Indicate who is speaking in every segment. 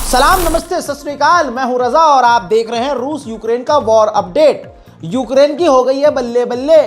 Speaker 1: सलाम, नमस्ते, सत श्री अकाल। मैं हूं रजा और आप देख रहे हैं रूस यूक्रेन का वॉर अपडेट। यूक्रेन की हो गई है बल्ले बल्ले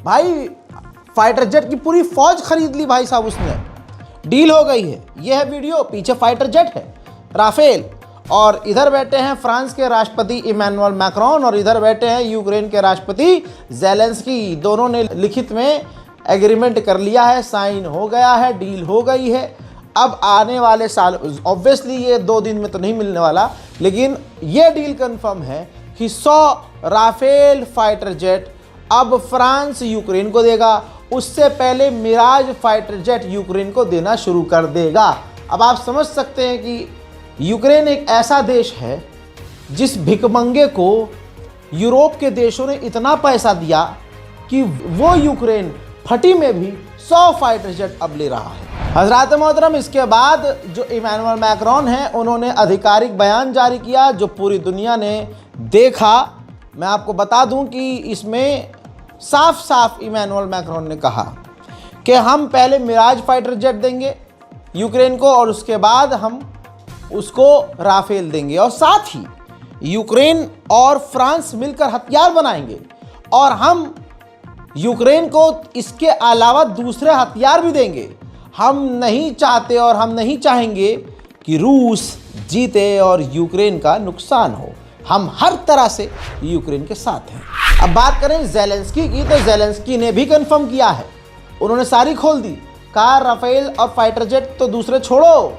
Speaker 1: भाई, फाइटर जेट की पूरी फौज खरीद ली भाई साहब उसने, डील हो गई है। यह है वीडियो, पीछे फाइटर जेट है राफेल, और इधर बैठे हैं फ्रांस के राष्ट्रपति इमैनुअल मैक्रोन और इधर बैठे हैं यूक्रेन के राष्ट्रपति ज़ेलेंस्की। दोनों ने लिखित में एग्रीमेंट कर लिया है, साइन हो गया है, डील हो गई है। अब आने वाले साल, ऑब्वियसली ये 2 दिन में तो नहीं मिलने वाला, लेकिन ये डील कंफर्म है कि 100 राफेल फाइटर जेट अब फ्रांस यूक्रेन को देगा। उससे पहले मिराज फाइटर जेट यूक्रेन को देना शुरू कर देगा। अब आप समझ सकते हैं कि यूक्रेन एक ऐसा देश है जिस भिखमंगे को यूरोप के देशों ने इतना पैसा दिया कि वो यूक्रेन फटी में भी 100 फाइटर जेट अब ले रहा है। हजरात मोहतरम, इसके बाद जो इमैनुअल मैक्रोन हैं उन्होंने आधिकारिक बयान जारी किया जो पूरी दुनिया ने देखा। मैं आपको बता दूं कि इसमें साफ साफ इमैनुअल मैक्रोन ने कहा कि हम पहले मिराज फाइटर जेट देंगे यूक्रेन को और उसके बाद हम उसको राफेल देंगे, और साथ ही यूक्रेन और फ्रांस मिलकर हथियार बनाएंगे और हम यूक्रेन को इसके अलावा दूसरे हथियार भी देंगे। हम नहीं चाहते और हम नहीं चाहेंगे कि रूस जीते और यूक्रेन का नुकसान हो। हम हर तरह से यूक्रेन के साथ हैं। अब बात करें ज़ेलेंस्की की, तो ज़ेलेंस्की ने भी कंफर्म किया है, उन्होंने सारी खोल दी। कहा राफेल और फाइटर जेट तो दूसरे छोड़ो,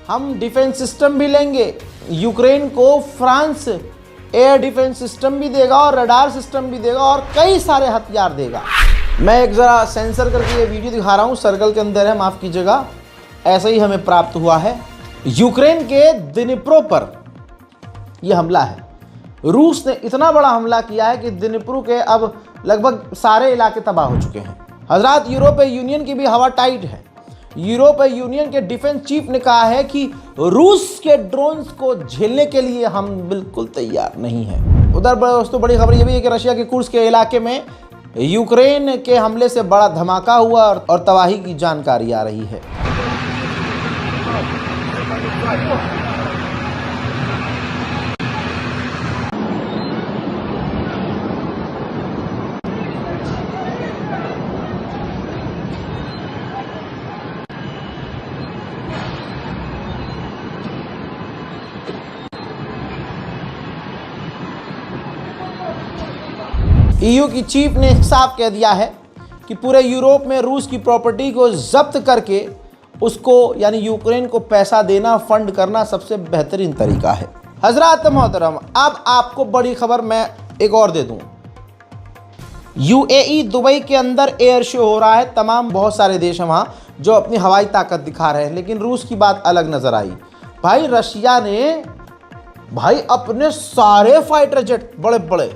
Speaker 1: हम डिफेंस सिस्टम भी लेंगे। यूक्रेन को फ्रांस एयर डिफेंस सिस्टम भी देगा और रडार सिस्टम भी देगा और कई सारे हथियार देगा। मैं एक ज़रा सेंसर करके ये वीडियो दिखा रहा हूँ, सर्कल के अंदर है, माफ़ कीजिएगा। ऐसा ही हमें प्राप्त हुआ है। यूक्रेन के दिनिप्रो पर यह हमला है। रूस ने इतना बड़ा हमला किया है कि दिनिप्रो के अब लगभग सारे इलाके तबाह हो चुके हैं। हजरात, यूरोपीय यूनियन की भी हवा टाइट है। यूरोपीय यूनियन के डिफेंस चीफ ने कहा है कि रूस के ड्रोन्स को झेलने के लिए हम बिल्कुल तैयार नहीं हैं। उधर दोस्तों बड़ी खबर यह भी है कि रशिया के कुर्स्क के इलाके में यूक्रेन के हमले से बड़ा धमाका हुआ और तबाही की जानकारी आ रही है। ईयू की चीफ ने साफ कह दिया है कि पूरे यूरोप में रूस की प्रॉपर्टी को जब्त करके उसको यानी यूक्रेन को पैसा देना, फंड करना सबसे बेहतरीन तरीका है। हजरात मोहतरम, अब आपको बड़ी खबर मैं एक और दे दूं। यूएई दुबई के अंदर एयर शो हो रहा है। तमाम बहुत सारे देश हैं वहाँ जो अपनी हवाई ताकत दिखा रहे हैं, लेकिन रूस की बात अलग नज़र आई। भाई रशिया ने भाई अपने सारे फाइटर जेट बड़े बड़े,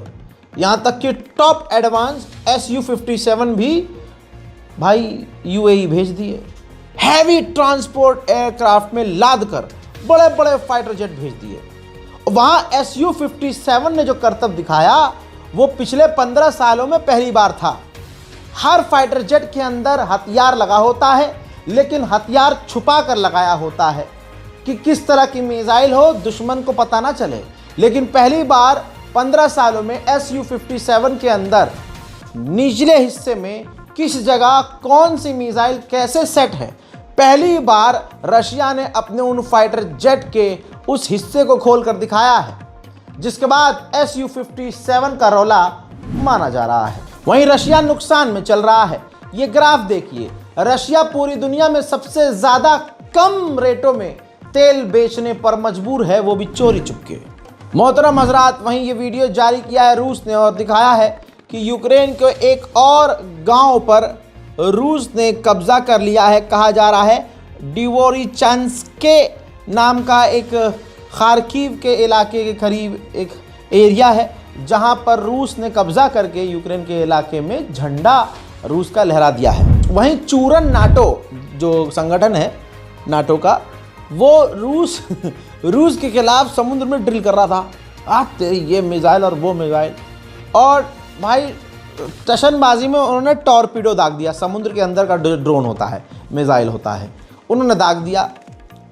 Speaker 1: यहाँ तक कि टॉप एडवांस Su-57 भी भाई यूएई भेज दिए। हैवी ट्रांसपोर्ट एयरक्राफ्ट में लाद कर बड़े बड़े फाइटर जेट भेज दिए। वहाँ Su-57 ने जो करतब दिखाया वो पिछले 15 सालों में पहली बार था। हर फाइटर जेट के अंदर हथियार लगा होता है, लेकिन हथियार छुपा कर लगाया होता है कि किस तरह की मिसाइल हो दुश्मन को पता ना चले। लेकिन पहली बार 15 सालों में Su-57 के अंदर निचले हिस्से में किस जगह कौन सी मिसाइल कैसे सेट है, पहली बार रशिया ने अपने उन फाइटर जेट के उस हिस्से को खोलकर दिखाया है, जिसके बाद Su-57 का रौला माना जा रहा है। वहीं रशिया नुकसान में चल रहा है। ये ग्राफ देखिए, रशिया पूरी दुनिया में सबसे ज़्यादा कम रेटों में तेल बेचने पर मजबूर है, वो भी चोरी चुपके। मोहतरम हजरात, वहीं ये वीडियो जारी किया है रूस ने और दिखाया है कि यूक्रेन के एक और गांव पर रूस ने कब्जा कर लिया है। कहा जा रहा है डिवोरिचान्स्के नाम का एक खार्किव के इलाके के करीब एक एरिया है, जहां पर रूस ने कब्जा करके यूक्रेन के इलाके में झंडा रूस का लहरा दिया है। वहीं चूरन नाटो जो संगठन है नाटो का, वो रूस के खिलाफ समुद्र में ड्रिल कर रहा था। तेरी ये मिसाइल और वो मिसाइल, और भाई टशनबाजी में उन्होंने टॉर्पीडो दाग दिया। समुद्र के अंदर का ड्रोन होता है, मिसाइल होता है, उन्होंने दाग दिया।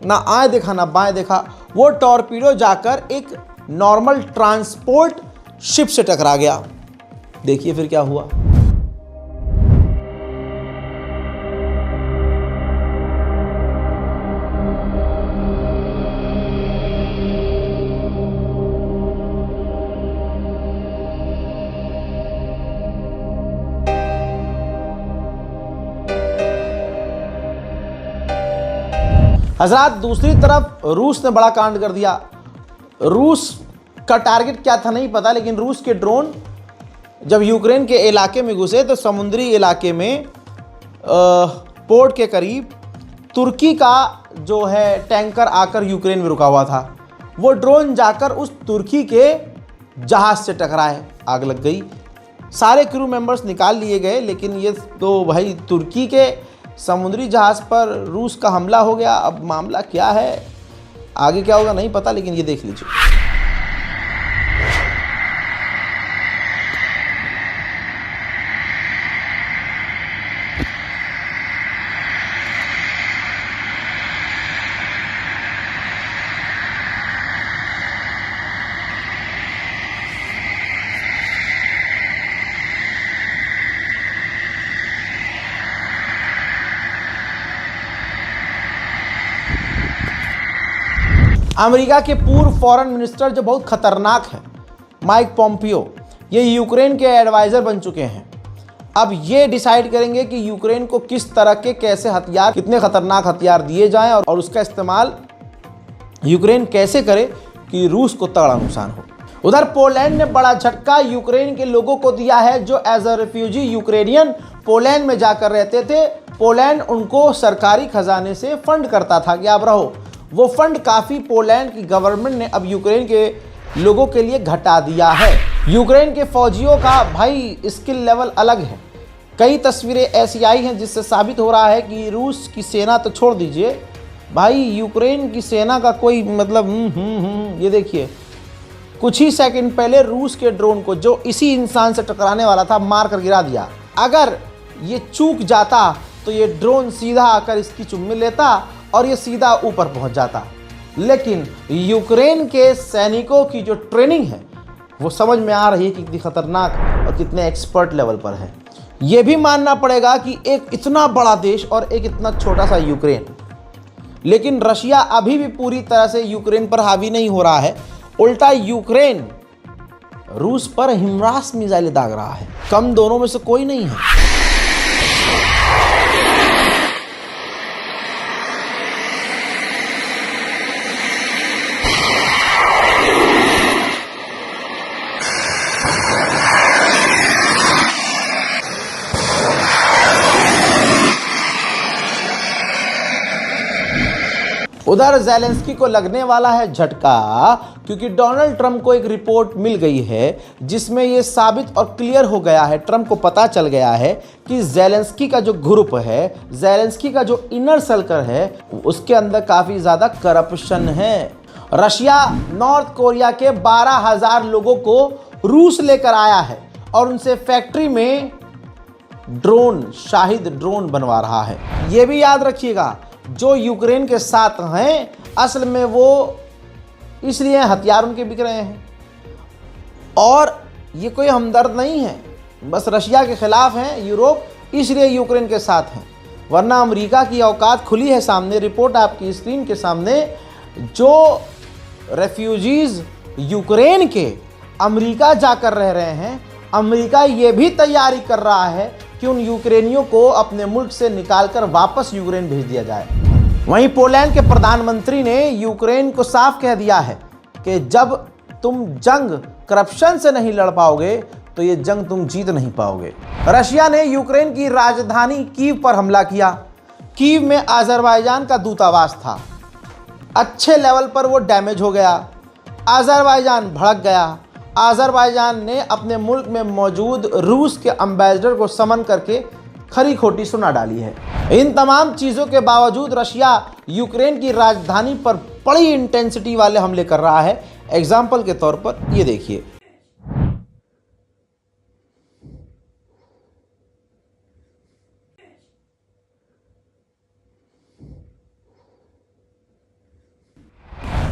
Speaker 1: ना आए देखा ना बाएं देखा, वो टॉर्पीडो जाकर एक नॉर्मल ट्रांसपोर्ट शिप से टकरा गया। देखिए फिर क्या हुआ। हजरात, दूसरी तरफ रूस ने बड़ा कांड कर दिया। रूस का टारगेट क्या था नहीं पता, लेकिन रूस के ड्रोन जब यूक्रेन के इलाके में घुसे तो समुद्री इलाके में पोर्ट के करीब तुर्की का जो है टैंकर आकर यूक्रेन में रुका हुआ था। वो ड्रोन जाकर उस तुर्की के जहाज से टकराए, आग लग गई, सारे क्रू मेंबर्स निकाल लिए गए। लेकिन ये तो भाई तुर्की के समुद्री जहाज पर रूस का हमला हो गया। अब मामला क्या है, आगे क्या होगा नहीं पता, लेकिन ये देख लीजिए। अमेरिका के पूर्व फॉरेन मिनिस्टर जो बहुत खतरनाक है, माइक पॉम्पियो, ये यूक्रेन के एडवाइज़र बन चुके हैं। अब ये डिसाइड करेंगे कि यूक्रेन को किस तरह के कैसे हथियार, कितने खतरनाक हथियार दिए जाएं और उसका इस्तेमाल यूक्रेन कैसे करे कि रूस को तगड़ा नुकसान हो। उधर पोलैंड ने बड़ा झटका यूक्रेन के लोगों को दिया है जो as a refugee Ukrainian Poland में जाकर रहते थे। पोलैंड उनको सरकारी खजाने से फंड करता था कि आप रहो। वो फंड काफ़ी पोलैंड की गवर्नमेंट ने अब यूक्रेन के लोगों के लिए घटा दिया है। यूक्रेन के फौजियों का भाई स्किल लेवल अलग है। कई तस्वीरें ऐसी आई हैं जिससे साबित हो रहा है कि रूस की सेना तो छोड़ दीजिए भाई, यूक्रेन की सेना का कोई मतलब ये देखिए, कुछ ही सेकंड पहले रूस के ड्रोन को जो इसी इंसान से टकराने वाला था मार कर गिरा दिया। अगर ये चूक जाता तो ये ड्रोन सीधा आकर इसकी चुम्मी लेता और ये सीधा ऊपर पहुंच जाता। लेकिन यूक्रेन के सैनिकों की जो ट्रेनिंग है वो समझ में आ रही है कि कितनी खतरनाक और कितने एक्सपर्ट लेवल पर है। ये भी मानना पड़ेगा कि एक इतना बड़ा देश और एक इतना छोटा सा यूक्रेन, लेकिन रशिया अभी भी पूरी तरह से यूक्रेन पर हावी नहीं हो रहा है। उल्टा यूक्रेन रूस पर हिमरास मिसाइलें दाग रहा है। कम दोनों में से कोई नहीं है। उधर ज़ेलेंस्की को लगने वाला है झटका, क्योंकि डोनाल्ड ट्रंप को एक रिपोर्ट मिल गई है जिसमें यह साबित और क्लियर हो गया है, ट्रंप को पता चल गया है कि ज़ेलेंस्की का जो ग्रुप है, ज़ेलेंस्की का जो इनर सर्कल है, उसके अंदर काफ़ी ज़्यादा करप्शन है। रशिया नॉर्थ कोरिया के 12,000 लोगों को रूस लेकर आया है और उनसे फैक्ट्री में ड्रोन, शाहिद ड्रोन बनवा रहा है। ये भी याद रखिएगा, जो यूक्रेन के साथ हैं असल में वो इसलिए हथियार उनके बिक रहे हैं और ये कोई हमदर्द नहीं है, बस रशिया के खिलाफ हैं यूरोप, इसलिए यूक्रेन के साथ हैं। वरना अमेरिका की औकात खुली है सामने, रिपोर्ट आपकी स्क्रीन के सामने। जो रेफ्यूजीज यूक्रेन के अमेरिका जाकर रह रहे हैं, अमेरिका ये भी तैयारी कर रहा है कि उन यूक्रेनियों को अपने मुल्क से निकालकर वापस यूक्रेन भेज दिया जाए। वहीं पोलैंड के प्रधानमंत्री ने यूक्रेन को साफ कह दिया है कि जब तुम जंग करप्शन से नहीं लड़ पाओगे तो ये जंग तुम जीत नहीं पाओगे। रशिया ने यूक्रेन की राजधानी कीव पर हमला किया। कीव में अजरबैजान का दूतावास था, अच्छे लेवल पर वो डैमेज हो गया। अजरबैजान भड़क गया। अजरबैजान ने अपने मुल्क में मौजूद रूस के एम्बेसडर को समन करके खरी खोटी सुना डाली है। इन तमाम चीज़ों के बावजूद रशिया यूक्रेन की राजधानी पर बड़ी इंटेंसिटी वाले हमले कर रहा है। एग्जाम्पल के तौर पर ये देखिए,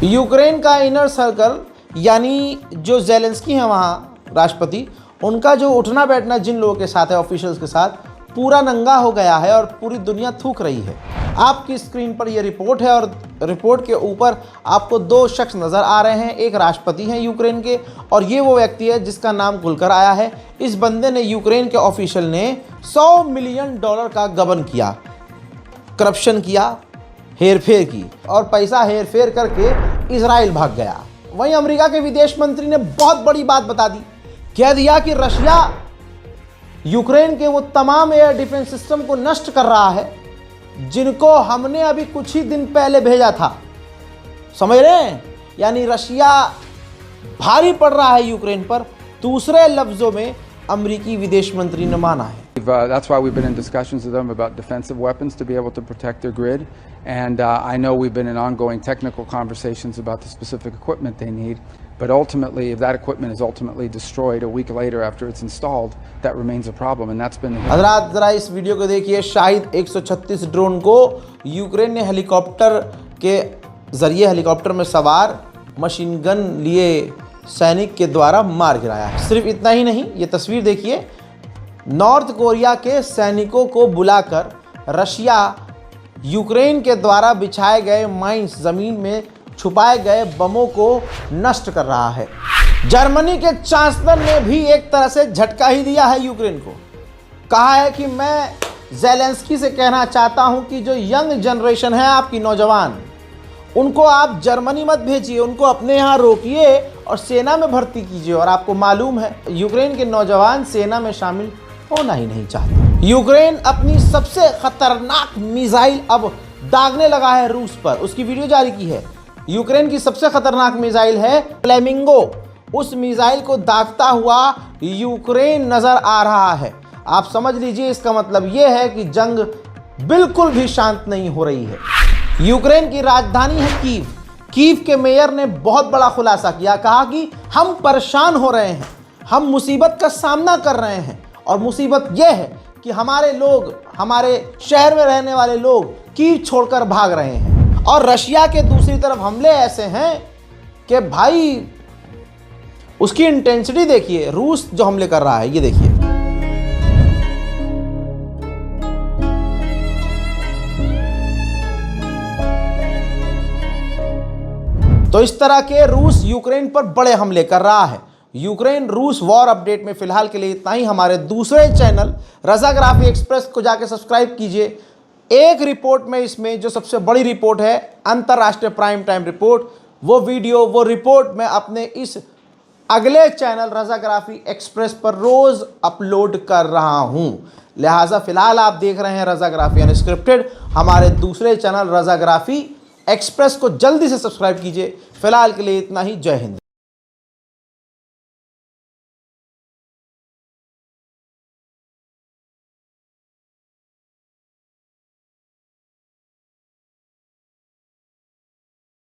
Speaker 1: यूक्रेन का इनर सर्कल यानी जो जेलेंस्की है वहाँ राष्ट्रपति, उनका जो उठना बैठना जिन लोगों के साथ है, ऑफिशियल्स के साथ, पूरा नंगा हो गया है और पूरी दुनिया थूक रही है। आपकी स्क्रीन पर यह रिपोर्ट है और रिपोर्ट के ऊपर आपको दो शख्स नज़र आ रहे हैं। एक राष्ट्रपति हैं यूक्रेन के और ये वो व्यक्ति है जिसका नाम खुलकर आया है। इस बंदे ने, यूक्रेन के ऑफिशियल ने $100 मिलियन का गबन किया, करप्शन किया, हेरफेर की और पैसा हेरफेर करके इजराइल भाग गया। वहीं अमेरिका के विदेश मंत्री ने बहुत बड़ी बात बता दी, कह दिया कि रशिया यूक्रेन के वो तमाम एयर डिफेंस सिस्टम को नष्ट कर रहा है जिनको हमने अभी कुछ ही दिन पहले भेजा था। समझ रहे हैं? यानी रशिया भारी पड़ रहा है यूक्रेन पर। दूसरे लफ्जों में अमेरिकी विदेश मंत्री ने माना है।
Speaker 2: That's why we've been in discussions with them about defensive weapons to be able to protect their grid. And I know we've been in ongoing technical conversations about the specific equipment they need. But ultimately, if that equipment is ultimately destroyed a week later after it's installed, that remains a problem. And that's been the...
Speaker 1: हज़रात ज़रा इस video को देखिए। Shahid 136 drone को Ukraine ने helicopter के ज़रिए, helicopter में सवार मशीन गन लिए सैनिक के द्वारा मार गिराया है। सिर्फ इतना ही नहीं, ये तस्वीर देखिए, नॉर्थ कोरिया के सैनिकों को बुलाकर रशिया यूक्रेन के द्वारा बिछाए गए माइंस, ज़मीन में छुपाए गए बमों को नष्ट कर रहा है। जर्मनी के चांसलर ने भी एक तरह से झटका ही दिया है यूक्रेन को। कहा है कि मैं जेलेंस्की से कहना चाहता हूं कि जो यंग जनरेशन है आपकी, नौजवान, उनको आप जर्मनी मत भेजिए, उनको अपने यहाँ रोकिए और सेना में भर्ती कीजिए। और आपको मालूम है यूक्रेन के नौजवान सेना में शामिल होना ही नहीं चाहते। यूक्रेन अपनी सबसे खतरनाक मिसाइल अब दागने लगा है रूस पर। उसकी वीडियो जारी की है। यूक्रेन की सबसे खतरनाक मिसाइल है फ्लेमिंगो। उस मिसाइल को दागता हुआ यूक्रेन नजर आ रहा है। आप समझ लीजिए, इसका मतलब यह है कि जंग बिल्कुल भी शांत नहीं हो रही है। यूक्रेन की राजधानी है कीव। कीव के मेयर ने बहुत बड़ा खुलासा किया, कहा कि हम परेशान हो रहे हैं, हम मुसीबत का सामना कर रहे हैं और मुसीबत यह है कि हमारे लोग, हमारे शहर में रहने वाले लोग कीव छोड़कर भाग रहे हैं। और रशिया के दूसरी तरफ हमले ऐसे हैं कि भाई उसकी इंटेंसिटी देखिए। रूस जो हमले कर रहा है, ये देखिए। तो इस तरह के रूस यूक्रेन पर बड़े हमले कर रहा है। यूक्रेन रूस वॉर अपडेट में फिलहाल के लिए इतना ही। हमारे दूसरे चैनल रजाग्राफी एक्सप्रेस को जाके सब्सक्राइब कीजिए। एक रिपोर्ट में, इसमें जो सबसे बड़ी रिपोर्ट है, अंतरराष्ट्रीय प्राइम टाइम रिपोर्ट, वो वीडियो, वो रिपोर्ट मैं अपने इस अगले चैनल रजाग्राफी एक्सप्रेस पर रोज अपलोड कर रहा हूं। लिहाजा फिलहाल आप देख रहे हैं रजाग्राफी अनस्क्रिप्टेड। हमारे दूसरे चैनल रजाग्राफी एक्सप्रेस को जल्दी से सब्सक्राइब कीजिए। फिलहाल के लिए इतना ही। जय हिंद।